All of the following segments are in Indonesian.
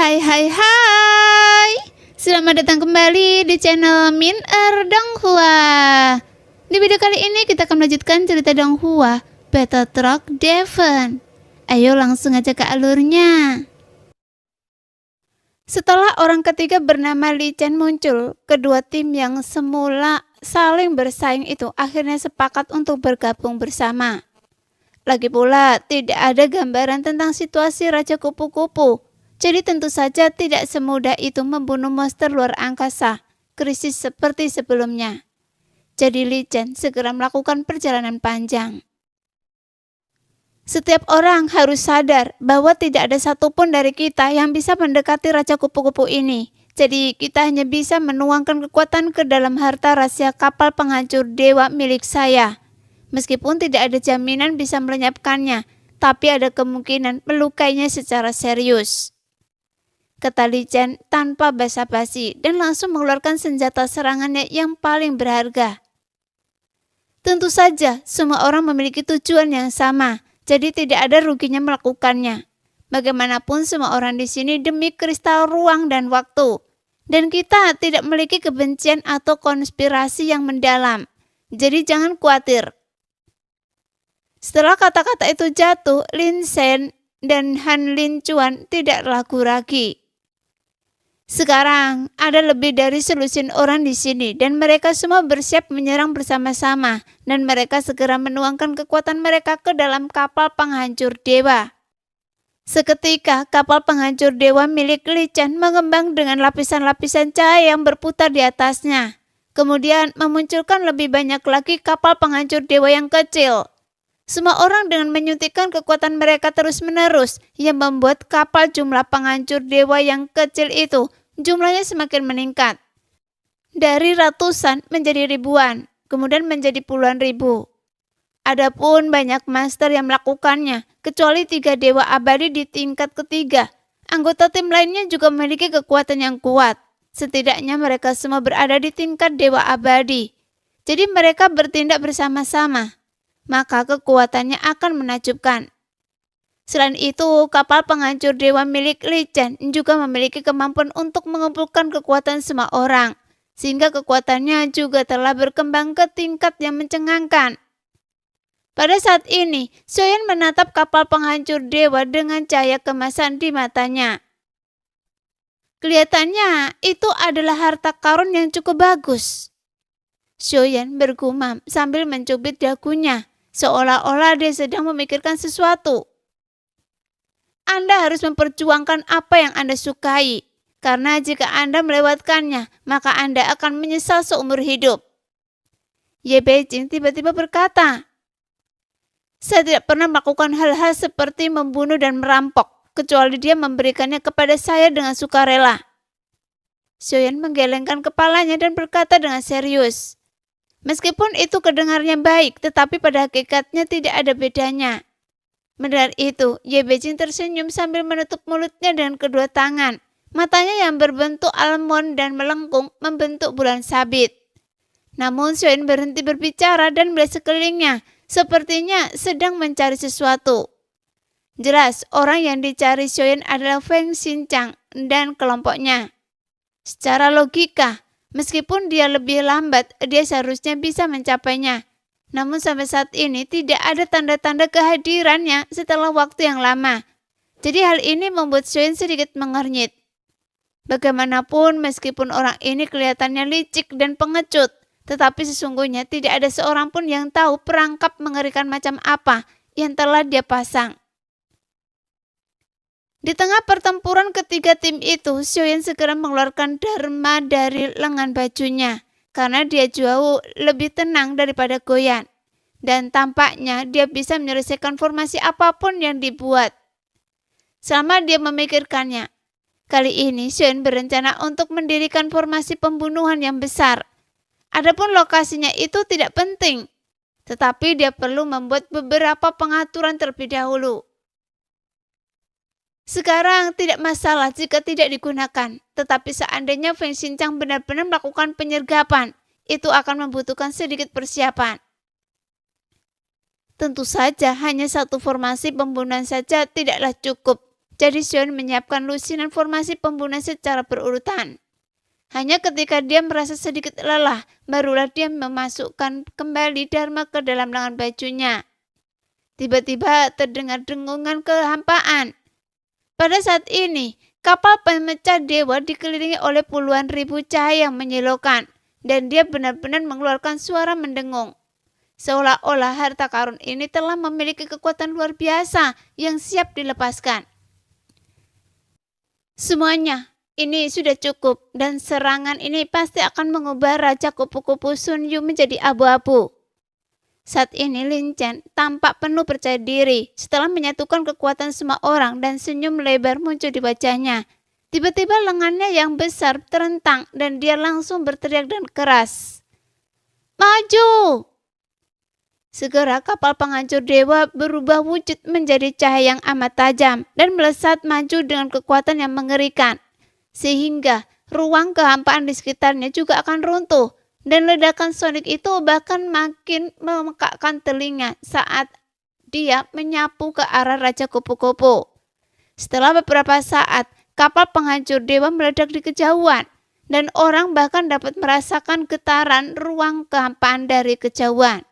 Hai hai hai. Selamat datang kembali di channel Min Donghua. Di video kali ini kita akan melanjutkan cerita Donghua Battle Truck Devon. Ayo langsung aja ke alurnya. Setelah orang ketiga bernama Li Chen muncul, kedua tim yang semula saling bersaing itu akhirnya sepakat untuk bergabung bersama. Lagi pula, tidak ada gambaran tentang situasi Raja Kupu-Kupu. Jadi tentu saja tidak semudah itu membunuh monster luar angkasa, krisis seperti sebelumnya. Jadi Li Chen segera melakukan perjalanan panjang. Setiap orang harus sadar bahwa tidak ada satupun dari kita yang bisa mendekati Raja Kupu-Kupu ini. Jadi kita hanya bisa menuangkan kekuatan ke dalam harta rahasia kapal penghancur dewa milik saya. Meskipun tidak ada jaminan bisa melenyapkannya, tapi ada kemungkinan melukainya secara serius. Kata Li Chen tanpa basa-basi dan langsung mengeluarkan senjata serangannya yang paling berharga. Tentu saja semua orang memiliki tujuan yang sama, jadi tidak ada ruginya melakukannya. Bagaimanapun semua orang di sini demi kristal ruang dan waktu. Dan kita tidak memiliki kebencian atau konspirasi yang mendalam. Jadi jangan khawatir. Setelah kata-kata itu jatuh, Lin Shen dan Han Lin Chuan tidak ragu lagi. Sekarang ada lebih dari selusin orang di sini dan mereka semua bersiap menyerang bersama-sama dan mereka segera menuangkan kekuatan mereka ke dalam kapal penghancur dewa. Seketika kapal penghancur dewa milik Li Chen mengembang dengan lapisan-lapisan cahaya yang berputar di atasnya. Kemudian memunculkan lebih banyak lagi kapal penghancur dewa yang kecil. Semua orang dengan menyuntikkan kekuatan mereka terus-menerus yang membuat kapal jumlah penghancur dewa yang kecil itu jumlahnya semakin meningkat. Dari ratusan menjadi ribuan, kemudian menjadi puluhan ribu. Adapun banyak master yang melakukannya, kecuali 3 dewa abadi di tingkat ketiga. Anggota tim lainnya juga memiliki kekuatan yang kuat. Setidaknya mereka semua berada di tingkat dewa abadi. Jadi mereka bertindak bersama-sama. Maka kekuatannya akan menakjubkan. Selain itu, kapal penghancur dewa milik Li Chen juga memiliki kemampuan untuk mengumpulkan kekuatan semua orang, sehingga kekuatannya juga telah berkembang ke tingkat yang mencengangkan. Pada saat ini, Xiaoyan menatap kapal penghancur dewa dengan cahaya kemasan di matanya. Kelihatannya itu adalah harta karun yang cukup bagus. Xiaoyan bergumam sambil mencubit dagunya. Seolah-olah dia sedang memikirkan sesuatu. Anda harus memperjuangkan apa yang Anda sukai, karena jika Anda melewatkannya, maka Anda akan menyesal seumur hidup. Ye Beijing tiba-tiba berkata, saya tidak pernah melakukan hal-hal seperti membunuh dan merampok, kecuali dia memberikannya kepada saya dengan sukarela. Xiaoyan menggelengkan kepalanya dan berkata dengan serius. Meskipun itu kedengarnya baik, tetapi pada hakikatnya tidak ada bedanya. Mendengar itu, Ye Beijing tersenyum sambil menutup mulutnya dengan kedua tangan. Matanya yang berbentuk almond dan melengkung membentuk bulan sabit. Namun Xiaoyan berhenti berbicara dan melihat sekelilingnya, sepertinya sedang mencari sesuatu. Jelas, orang yang dicari Xiaoyan adalah Feng Xinchang dan kelompoknya. Secara logika, meskipun dia lebih lambat, dia seharusnya bisa mencapainya. Namun sampai saat ini tidak ada tanda-tanda kehadirannya setelah waktu yang lama. Jadi hal ini membuat Xiaoyan sedikit mengernyit. Bagaimanapun meskipun orang ini kelihatannya licik dan pengecut, tetapi sesungguhnya tidak ada seorang pun yang tahu perangkap mengerikan macam apa yang telah dia pasang. Di tengah pertempuran ketiga tim itu, Xiaoyan segera mengeluarkan dharma dari lengan bajunya, karena dia jauh lebih tenang daripada Goyan. Dan tampaknya dia bisa menyelesaikan formasi apapun yang dibuat. Selama dia memikirkannya, kali ini Xiaoyan berencana untuk mendirikan formasi pembunuhan yang besar. Adapun lokasinya itu tidak penting, tetapi dia perlu membuat beberapa pengaturan terlebih dahulu. Sekarang tidak masalah jika tidak digunakan, tetapi seandainya Feng Xinchang benar-benar melakukan penyergapan, itu akan membutuhkan sedikit persiapan. Tentu saja hanya satu formasi pembunuhan saja tidaklah cukup. Jadi Xion menyiapkan lusinan formasi pembunuhan secara berurutan. Hanya ketika dia merasa sedikit lelah, barulah dia memasukkan kembali Dharma ke dalam lengan bajunya. Tiba-tiba terdengar dengungan kehampaan. Pada saat ini, kapal pemecah dewa dikelilingi oleh puluhan ribu cahaya yang menyilaukan, dan dia benar-benar mengeluarkan suara mendengung. Seolah-olah harta karun ini telah memiliki kekuatan luar biasa yang siap dilepaskan. Semuanya, ini sudah cukup, dan serangan ini pasti akan mengubah Raja Kupu-Kupu Sun Yu menjadi abu-abu. Saat ini Lin Chen tampak penuh percaya diri setelah menyatukan kekuatan semua orang dan senyum lebar muncul di wajahnya. Tiba-tiba lengannya yang besar terentang dan dia langsung berteriak dan keras. Maju! Segera kapal penghancur dewa berubah wujud menjadi cahaya yang amat tajam dan melesat maju dengan kekuatan yang mengerikan. Sehingga ruang kehampaan di sekitarnya juga akan runtuh. Dan ledakan sonik itu bahkan makin memekakkan telinga saat dia menyapu ke arah Raja Kupu-Kupu. Setelah beberapa saat, kapal penghancur dewa meledak di kejauhan. Dan orang bahkan dapat merasakan getaran ruang kehampaan dari kejauhan.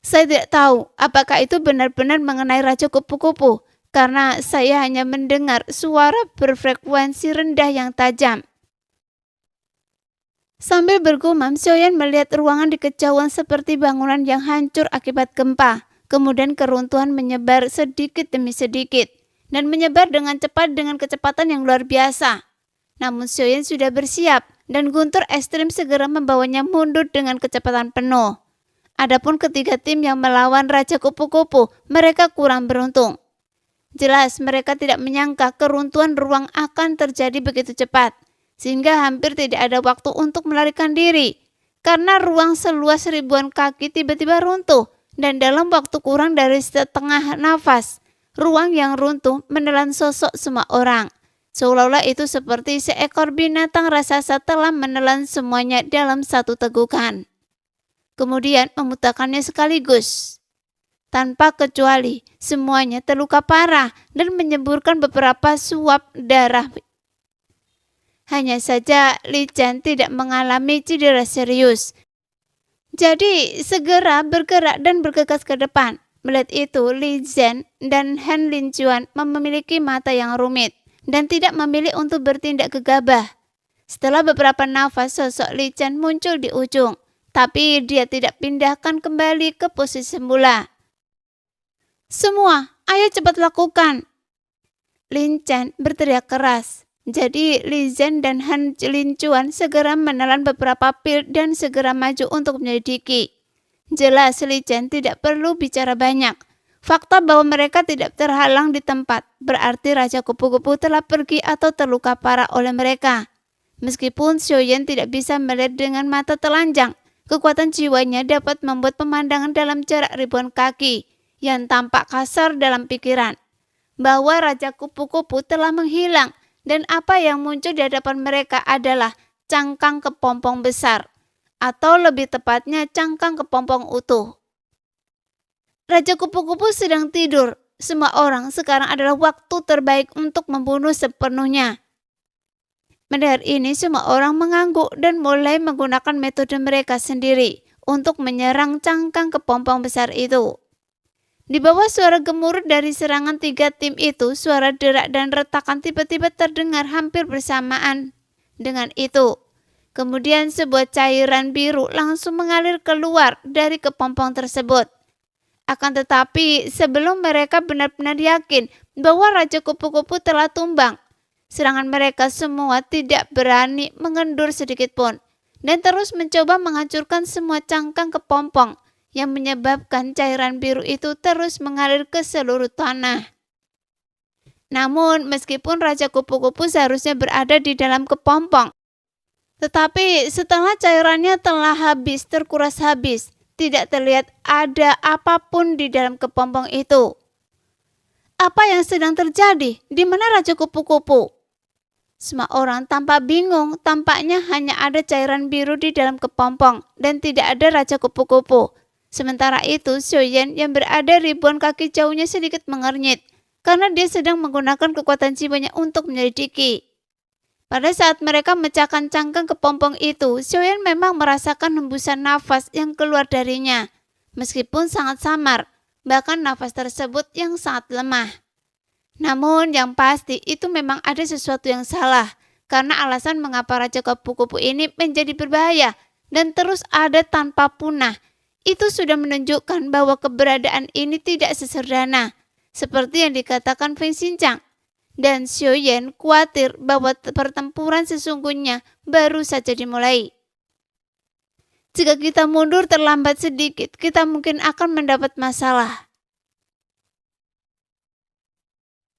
Saya tidak tahu apakah itu benar-benar mengenai Raja Kupu-Kupu, karena saya hanya mendengar suara berfrekuensi rendah yang tajam. Sambil bergumam, Xiaoyan melihat ruangan di kejauhan seperti bangunan yang hancur akibat gempa. Kemudian keruntuhan menyebar sedikit demi sedikit dan menyebar dengan cepat dengan kecepatan yang luar biasa. Namun Xiaoyan sudah bersiap dan guntur ekstrim segera membawanya mundur dengan kecepatan penuh. Adapun ketiga tim yang melawan Raja Kupu-Kupu, mereka kurang beruntung. Jelas mereka tidak menyangka keruntuhan ruang akan terjadi begitu cepat. Sehingga hampir tidak ada waktu untuk melarikan diri. Karena ruang seluas ribuan kaki tiba-tiba runtuh dan dalam waktu kurang dari setengah nafas, ruang yang runtuh menelan sosok semua orang. Seolah-olah itu seperti seekor binatang raksasa telah menelan semuanya dalam satu tegukan. Kemudian memutakannya sekaligus. Tanpa kecuali, semuanya terluka parah dan menyemburkan beberapa suap darah. Hanya saja Li Chen tidak mengalami cedera serius. Jadi segera bergerak dan bergegas ke depan. Melihat itu, Li Chen dan Han Linjuan memiliki mata yang rumit dan tidak memilih untuk bertindak gegabah. Setelah beberapa nafas, sosok Li Chen muncul di ujung, tapi dia tidak pindahkan kembali ke posisi semula. Semua, ayo cepat lakukan. Lin Chen berteriak keras. Jadi Li Zhen dan Han Linjuan segera menelan beberapa pil dan segera maju untuk menyelidiki. Jelas Li Zhen tidak perlu bicara banyak. Fakta bahwa mereka tidak terhalang di tempat berarti Raja Kupu-Kupu telah pergi atau terluka parah oleh mereka. Meskipun Xiaoyan tidak bisa melihat dengan mata telanjang, kekuatan jiwanya dapat membuat pemandangan dalam jarak ribuan kaki yang tampak kasar dalam pikiran. Bahwa Raja Kupu-Kupu telah menghilang. Dan apa yang muncul di hadapan mereka adalah cangkang kepompong besar, atau lebih tepatnya cangkang kepompong utuh. Raja Kupu-Kupu sedang tidur. Semua orang sekarang adalah waktu terbaik untuk membunuh sepenuhnya. Mendengar ini, semua orang mengangguk dan mulai menggunakan metode mereka sendiri untuk menyerang cangkang kepompong besar itu. Di bawah suara gemuruh dari serangan tiga tim itu, suara derak dan retakan tiba-tiba terdengar hampir bersamaan dengan itu. Kemudian sebuah cairan biru langsung mengalir keluar dari kepompong tersebut. Akan tetapi sebelum mereka benar-benar yakin bahwa Raja Kupu-Kupu telah tumbang, serangan mereka semua tidak berani mengendur sedikit pun dan terus mencoba menghancurkan semua cangkang kepompong yang menyebabkan cairan biru itu terus mengalir ke seluruh tanah. Namun, meskipun Raja Kupu-Kupu seharusnya berada di dalam kepompong, tetapi setelah cairannya telah terkuras habis, tidak terlihat ada apapun di dalam kepompong itu. Apa yang sedang terjadi? Di mana Raja Kupu-Kupu? Semua orang tampak bingung, tampaknya hanya ada cairan biru di dalam kepompong dan tidak ada Raja Kupu-Kupu. Sementara itu, Xiaoyan yang berada ribuan kaki jauhnya sedikit mengernyit. karena dia sedang menggunakan kekuatan jiwanya untuk menyelidiki. Pada saat mereka memecahkan cangkang kepompong itu, Xiaoyan memang merasakan hembusan nafas yang keluar darinya, meskipun sangat samar, bahkan nafas tersebut yang sangat lemah. Namun yang pasti itu memang ada sesuatu yang salah, karena alasan mengapa Raja Kupu-Kupu ini menjadi berbahaya dan terus ada tanpa punah. Itu sudah menunjukkan bahwa keberadaan ini tidak sesederhana, seperti yang dikatakan Feng Xinjiang. Dan Xiaoyan khawatir bahwa pertempuran sesungguhnya baru saja dimulai. Jika kita mundur terlambat sedikit, kita mungkin akan mendapat masalah.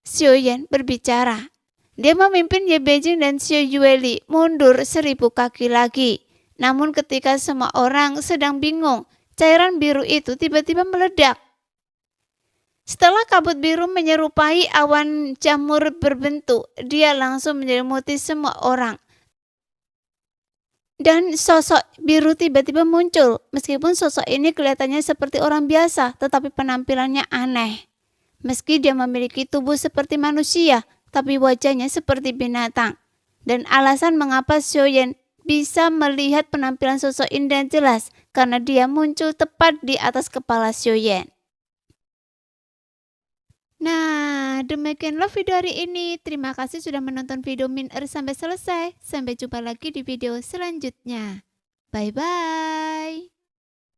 Xiaoyan berbicara. Dia memimpin Ye Beijing dan Xiao Yueli mundur 1000 kaki lagi. Namun ketika semua orang sedang bingung, cairan biru itu tiba-tiba meledak. Setelah kabut biru menyerupai awan jamur berbentuk, dia langsung menyelimuti semua orang. Dan sosok biru tiba-tiba muncul. Meskipun sosok ini kelihatannya seperti orang biasa, tetapi penampilannya aneh. Meski dia memiliki tubuh seperti manusia, tapi wajahnya seperti binatang. Dan alasan mengapa Xiaoyan bisa melihat penampilan sosok ini dengan jelas, karena dia muncul tepat di atas kepala Xiaoyan. Nah, demikianlah video hari ini. Terima kasih sudah menonton video Min sampai selesai. Sampai jumpa lagi di video selanjutnya. Bye-bye.